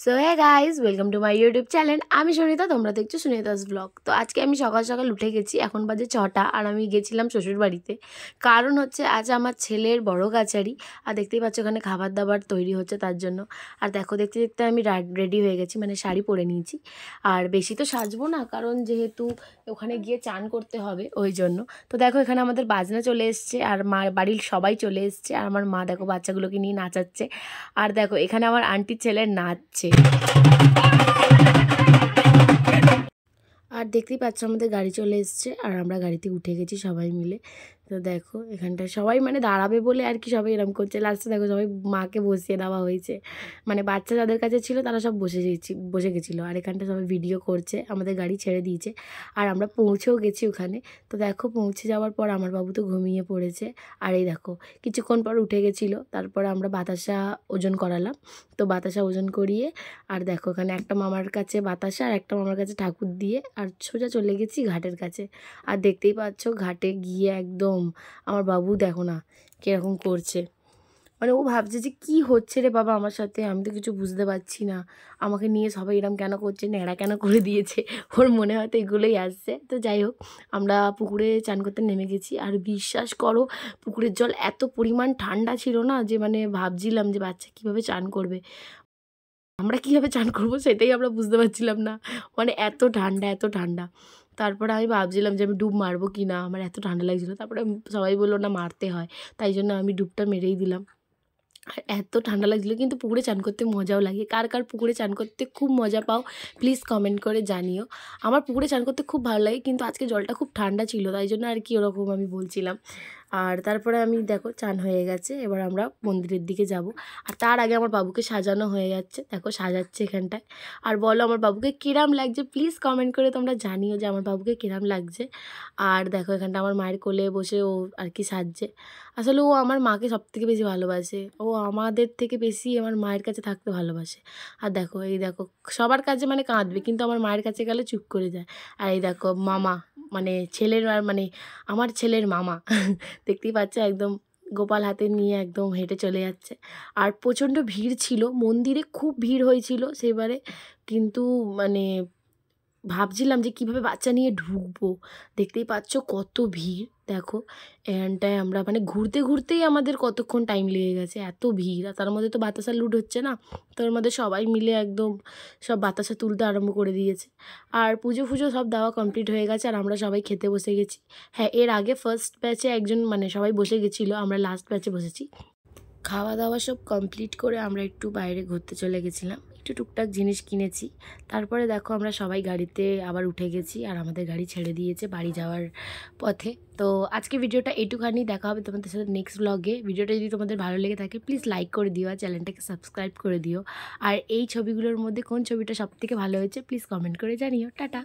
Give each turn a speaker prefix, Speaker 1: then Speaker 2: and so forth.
Speaker 1: So hey guys, welcome to my YouTube channel. আমি সুনিতা, তোমরা দেখছো সুনিতাস ব্লগ। তো আজকে আমি সকাল সকাল উঠে গেছি, এখন বাজে 6টা, আর আমি গেছিলাম শ্বশুর বাড়িতে। কারণ হচ্ছে আজ আমার ছেলের বড় কাচারি, আর দেখতেই পাচ্ছ ওখানে খাবার দাবার তৈরি হচ্ছে তার জন্য। আর দেখো, দেখতে দেখতে আমি রেডি হয়ে গেছি, মানে শাড়ি পরে নিয়েছি। আর বেশি তো সাজবো না, কারণ যেহেতু ওখানে গিয়ে চান করতে হবে ওই জন্য। তো দেখো, এখানে আমাদের বাজনা চলে এসছে, আর মা বাড়ির সবাই চলে এসছে, আর আমার মা দেখো বাচ্চাগুলোকে নিয়ে নাচাচ্ছে। আর দেখো, এখানে আমার আন্টির ছেলে নাচছে। আর দেখতেই পাচ্ছ আমাদের গাড়ি চলে এসছে, আর আমরা গাড়িতে উঠে গেছি সবাই মিলে। তো দেখো, এখানটায় সবাই মানে দাঁড়াবে বলে আর কি সবাই এরকম করছে। লাস্টে দেখো সবাই মাকে বসিয়ে দেওয়া হয়েছে, মানে বাচ্চা যাদের কাছে ছিল তারা সব বসে গেছিলো। আর এখানটা সবাই ভিডিও করছে, আমাদের গাড়ি ছেড়ে দিয়েছে, আর আমরা পৌঁছেও গেছি ওখানে। তো দেখো, পৌঁছে যাওয়ার পর আমার বাবু তো ঘুমিয়ে পড়েছে। আর এই দেখো, কিছুক্ষণ পর উঠে গেছিলো, তারপর আমরা বাতাসা ওজন করালাম। তো বাতাসা ওজন করিয়ে, আর দেখো এখানে একটা মামার কাছে বাতাসা আর একটা মামার কাছে ঠাকুর দিয়ে, আর সোজা চলে গেছি ঘাটের কাছে। আর দেখতেই পাচ্ছ ঘাটে গিয়ে একদম আমার বাবু দেখো না কীরকম করছে, মানে ও ভাবছে যে কী হচ্ছে রে বাবা আমার সাথে, আমি তো কিছু বুঝতে পারছি না, আমাকে নিয়ে সবাই এরম কেন করছে, ন্যাড়া কেন করে দিয়েছে, ওর মনে হয়তো এগুলোই আসছে। তো যাই হোক, আমরা পুকুরে চান করতে নেমে গেছি। আর বিশ্বাস করো, পুকুরের জল এত পরিমাণ ঠান্ডা ছিল না, যে মানে ভাবছিলাম যে বাচ্চা কীভাবে চান করবে, আমরা কীভাবে চান করবো সেটাই আমরা বুঝতে পারছিলাম না, মানে এত ঠান্ডা এত ঠান্ডা। তারপরে আমি ভাবছিলাম যে আমি ডুব মারবো কি না, আমার এত ঠান্ডা লাগছিলো। তারপরে সবাই বললো না, মারতে হয়, তাই জন্য আমি ডুবটা মেরেই দিলাম। আর এত ঠান্ডা লাগছিলো, কিন্তু পুকুরে চান করতে মজাও লাগে। কার কার পুকুরে চান করতে খুব মজা পাও প্লিজ কমেন্ট করে জানিও। আমার পুকুরে চান করতে খুব ভালো লাগে, কিন্তু আজকে জলটা খুব ঠান্ডা ছিল, তাই জন্য আর কি ওরকম আমি বলছিলাম। আর তারপরে আমি দেখো চান হয়ে গেছে, এবার আমরা মন্দিরের দিকে যাব। আর তার আগে আমার বাবুকে সাজানো হয়ে যাচ্ছে, দেখো সাজাচ্ছে এখানটায়। আর বলো আমার বাবুকে কিরাম লাগছে, প্লিজ কমেন্ট করে তোমরা জানিও যে আমার বাবুকে কিরাম লাগছে। আর দেখো এখানটা আমার মায়ের কোলে বসে ও আর কি সাজছে। আসলে ও আমার মাকে সবথেকে বেশি ভালোবাসে, ও আমাদের থেকে বেশি আমার মায়ের কাছে থাকতে ভালোবাসে। আর দেখো, এই দেখো সবার কাছে মানে কাঁদবে, কিন্তু আমার মায়ের কাছে গেলে চুপ করে যায়। আর এই দেখো মামা, মানে ছেলের মানে আমার ছেলের মামা দেখতেই পাচ্ছে একদম গোপাল হাতে নিয়ে একদম হেঁটে চলে যাচ্ছে। আর প্রচণ্ড ভিড় ছিল মন্দিরে, খুব ভিড় হয়েছিল সেবারে, কিন্তু মানে ভাবছিলাম যে কিভাবে বাচ্চা নিয়ে ঢুকবো। দেখতেই পাচ্ছ কত ভিড়, দেখো এখানটায় আমরা মানে ঘুরতে ঘুরতেই আমাদের কতক্ষণ টাইম লেগে গেছে, এত ভিড়। আর তার মধ্যে তো বাতাসা লুট হচ্ছে না, তার মধ্যে সবাই মিলে একদম সব বাতাসা তুলতে আরম্ভ করে দিয়েছে। আর পুজো ফুজো সব দেওয়া কমপ্লিট হয়ে গেছে, আর আমরা সবাই খেতে বসে গেছি। হ্যাঁ, এর আগে ফার্স্ট ব্যাচে একজন মানে সবাই বসে গেছিলো, আমরা লাস্ট ব্যাচে বসেছি। খাওয়া দাওয়া সব কমপ্লিট করে আমরা একটু বাইরে ঘুরতে চলে গেছিলাম, একটু টুকটাক জিনিস কিনেছি। তারপরে দেখো আমরা সবাই গাড়িতে আবার উঠে গেছি, আর আমাদের গাড়ি ছেড়ে দিয়েছে বাড়ি যাওয়ার পথে। তো আজকে ভিডিওটা এইটুখানি, দেখা হবে তোমাদের সাথে নেক্সট ব্লগে। ভিডিওটা যদি তোমাদের ভালো লেগে থাকে প্লিজ লাইক করে দিও, আর চ্যানেলটাকে সাবস্ক্রাইব করে দিও। আর এই ছবিগুলোর মধ্যে কোন ছবিটা সবথেকে ভালো হয়েছে প্লিজ কমেন্ট করে জানিও। টাটা।